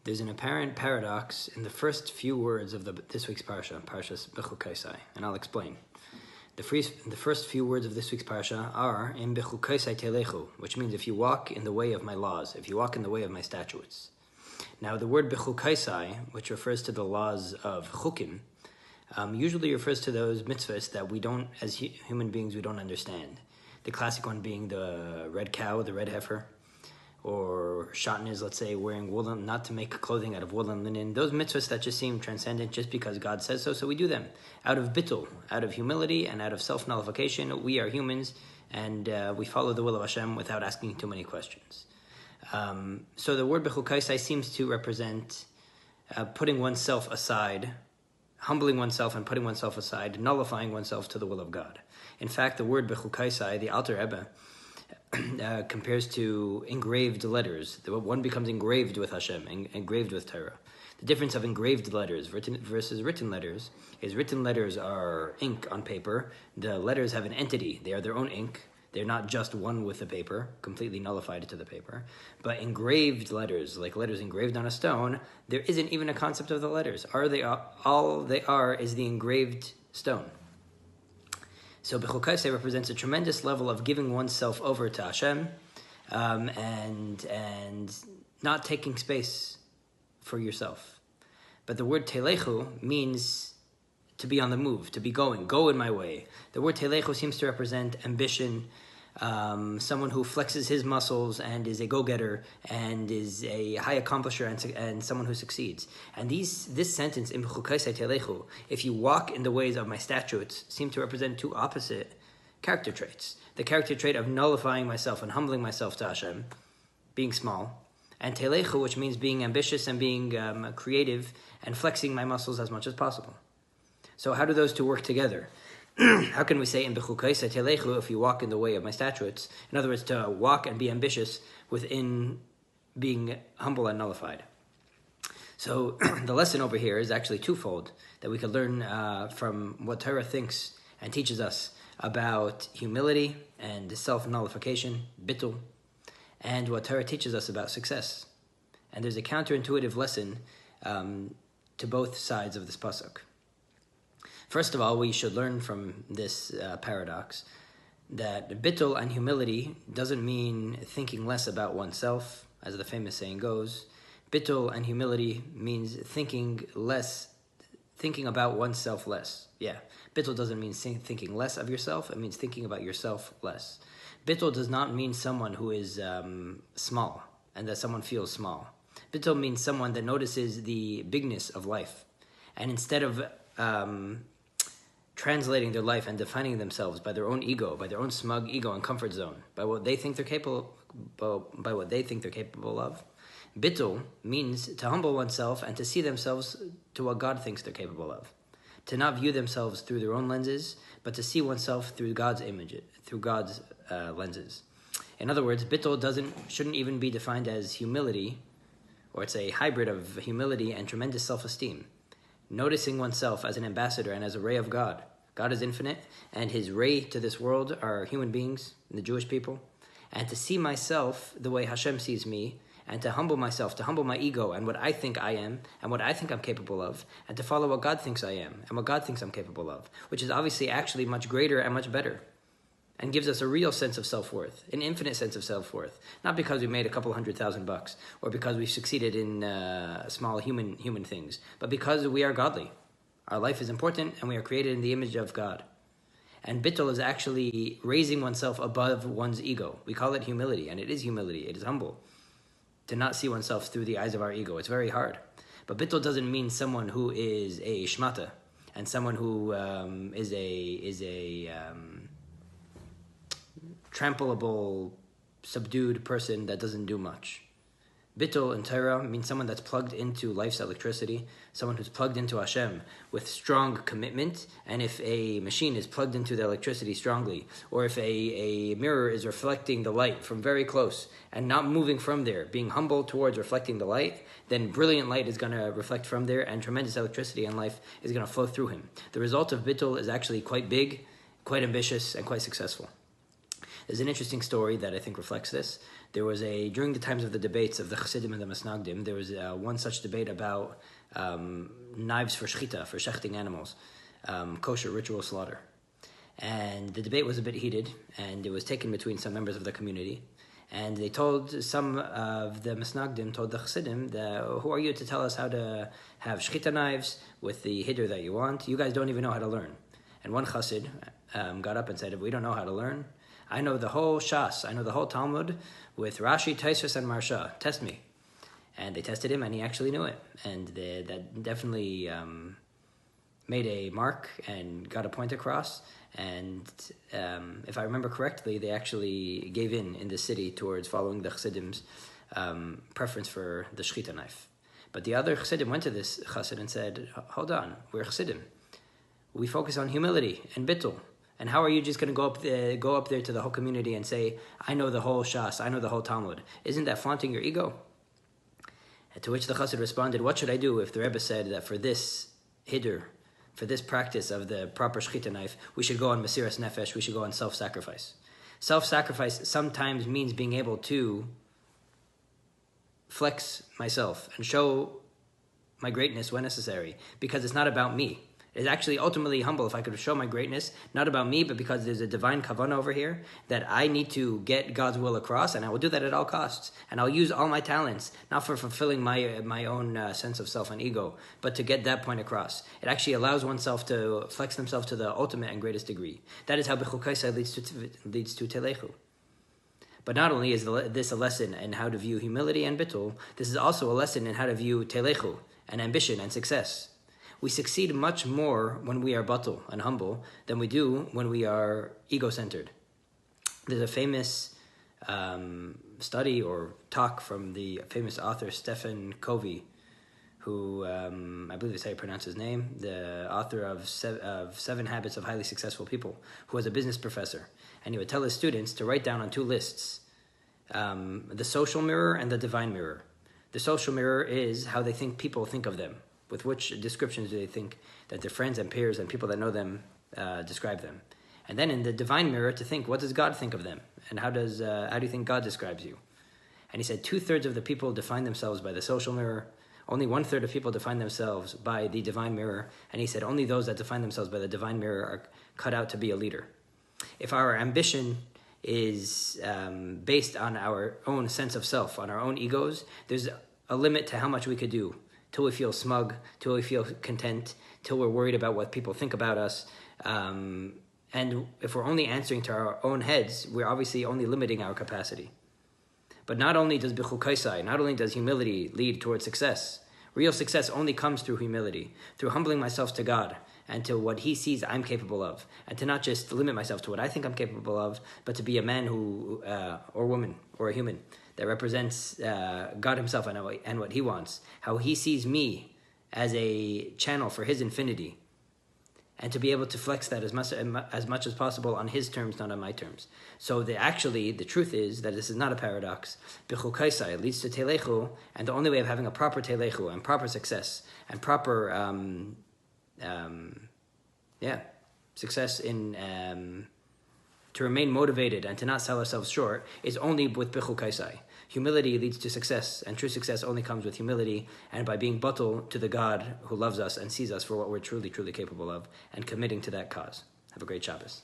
There's an apparent paradox in the first few words of this week's Parsha, Parsha's Bechukosai, and I'll explain. The first few words of this week's Parsha are in Bechukosai telechu, which means if you walk in the way of my laws, if you walk in the way of my statutes. Now the word Bechukosai, which refers to the laws of chukim, usually refers to those mitzvahs that we don't, as human beings, we don't understand. The classic one being the red cow, the red heifer, or shatnez, let's say, wearing woolen, not to make clothing out of wool and linen. Those mitzvahs that just seem transcendent just because God says so, so we do them. Out of bittul, out of humility, and out of self-nullification, we are humans, and we follow the will of Hashem without asking too many questions. So the word Bechukosai seems to represent putting oneself aside, humbling oneself and putting oneself aside, nullifying oneself to the will of God. In fact, the word Bechukosai, the Alter Rebbe, compares to engraved letters. One becomes engraved with Hashem, engraved with Torah. The difference of engraved letters versus written letters is written letters are ink on paper. The letters have an entity. They are their own ink. They're not just one with the paper, completely nullified to the paper. But engraved letters, like letters engraved on a stone, there isn't even a concept of the letters. All they are is the engraved stone. So Bechukosai represents a tremendous level of giving oneself over to Hashem and not taking space for yourself. But the word telechu means to be on the move, to be going, go in my way. The word telechu seems to represent ambition, someone who flexes his muscles and is a go-getter and is a high accomplisher and someone who succeeds. And this sentence, in Bechukosai telechu, if you walk in the ways of my statutes, seem to represent two opposite character traits. The character trait of nullifying myself and humbling myself to Hashem, being small, and telechu, which means being ambitious and being creative and flexing my muscles as much as possible. So how do those two work together? How can we say in Bechukosai telechu, if you walk in the way of my statutes, in other words, to walk and be ambitious within being humble and nullified? So the lesson over here is actually twofold, that we could learn from what Torah thinks and teaches us about humility and self-nullification, bittul, and what Torah teaches us about success. And there's a counterintuitive lesson to both sides of this pasuk. First of all, we should learn from this paradox that bittul and humility doesn't mean thinking less about oneself, as the famous saying goes. Bittul and humility means thinking about oneself less. Yeah, bittul doesn't mean thinking less of yourself, it means thinking about yourself less. Bittul does not mean someone who is small, and that someone feels small. Bittul means someone that notices the bigness of life, and instead of translating their life and defining themselves by their own ego, by their own smug ego and comfort zone, by what they think they're capable of. Bittul means to humble oneself and to see themselves to what God thinks they're capable of. To not view themselves through their own lenses, but to see oneself through God's image, through God's lenses. In other words, bittul shouldn't even be defined as humility, or it's a hybrid of humility and tremendous self-esteem. Noticing oneself as an ambassador and as a ray of God. God is infinite, and his ray to this world are human beings, the Jewish people. And to see myself the way Hashem sees me, and to humble myself, to humble my ego and what I think I am, and what I think I'm capable of, and to follow what God thinks I am, and what God thinks I'm capable of, which is obviously actually much greater and much better, and gives us a real sense of self-worth, an infinite sense of self-worth, not because we made a couple $100,000 or because we've succeeded in small human things, but because we are godly. Our life is important, and we are created in the image of God. And bittul is actually raising oneself above one's ego. We call it humility, and it is humility. It is humble to not see oneself through the eyes of our ego. It's very hard. But bittul doesn't mean someone who is a shmata and someone who is a trampleable, subdued person that doesn't do much. Bittul in Torah means someone that's plugged into life's electricity, someone who's plugged into Hashem with strong commitment, and if a machine is plugged into the electricity strongly, or if a mirror is reflecting the light from very close and not moving from there, being humble towards reflecting the light, then brilliant light is going to reflect from there, and tremendous electricity in life is going to flow through him. The result of bittul is actually quite big, quite ambitious, and quite successful. There's an interesting story that I think reflects this. There was during the times of the debates of the Chassidim and the Masnagdim, there was one such debate about knives for shechita, for shechting animals, kosher ritual slaughter. And the debate was a bit heated, and it was taken between some members of the community. And they told, some of the Masnagdim told the Chassidim, who are you to tell us how to have shechita knives with the hider that you want? You guys don't even know how to learn. And one Chassid got up and said, if we don't know how to learn, I know the whole Shas, I know the whole Talmud with Rashi, Tosfos, and Marsha. Test me. And they tested him, and he actually knew it. And that definitely made a mark and got a point across. And if I remember correctly, they actually gave in the city towards following the Chassidim's preference for the shechita knife. But the other Chassidim went to this Chassid and said, hold on, we're Chassidim. We focus on humility and bittul. And how are you just going to go up there to the whole community and say, I know the whole Shas, I know the whole Talmud? Isn't that flaunting your ego? And to which the Chassid responded, what should I do if the Rebbe said that for this hider, for this practice of the proper shechita knife, we should go on Mesiras Nefesh, we should go on self-sacrifice. Self-sacrifice sometimes means being able to flex myself and show my greatness when necessary, because it's not about me. It's actually ultimately humble if I could show my greatness, not about me, but because there's a divine kavanah over here that I need to get God's will across, and I will do that at all costs. And I'll use all my talents, not for fulfilling my own sense of self and ego, but to get that point across. It actually allows oneself to flex themselves to the ultimate and greatest degree. That is how Bechukosai leads to Telechu. But not only is this a lesson in how to view humility and bittul, this is also a lesson in how to view Telechu and ambition and success. We succeed much more when we are batul and humble than we do when we are ego-centered. There's a famous study or talk from the famous author Stephen Covey, who I believe is how you pronounce his name, the author of 7 Habits of Highly Successful People, who was a business professor. And he would tell his students to write down on 2 lists, the social mirror and the divine mirror. The social mirror is how they think people think of them. With which descriptions do they think that their friends and peers and people that know them describe them? And then in the divine mirror, to think, what does God think of them? And how do you think God describes you? And he said 2/3 of the people define themselves by the social mirror. Only 1/3 of people define themselves by the divine mirror. And he said only those that define themselves by the divine mirror are cut out to be a leader. If our ambition is based on our own sense of self, on our own egos, there's a limit to how much we could do. Till we feel smug, till we feel content, till we're worried about what people think about us. And if we're only answering to our own heads, we're obviously only limiting our capacity. But not only does Bechukosai, not only does humility lead towards success, real success only comes through humility, through humbling myself to God and to what He sees I'm capable of, and to not just limit myself to what I think I'm capable of, but to be a man or woman, or a human, that represents God Himself and what He wants, how He sees me as a channel for His infinity, and to be able to flex that as much as possible on His terms, not on my terms. So the truth is that this is not a paradox. Bechukosai leads to Telechu, and the only way of having a proper Telechu and proper success and proper success in to remain motivated and to not sell ourselves short is only with Bechukosai. Humility leads to success, and true success only comes with humility and by being batul to the God who loves us and sees us for what we're truly, truly capable of and committing to that cause. Have a great Shabbos.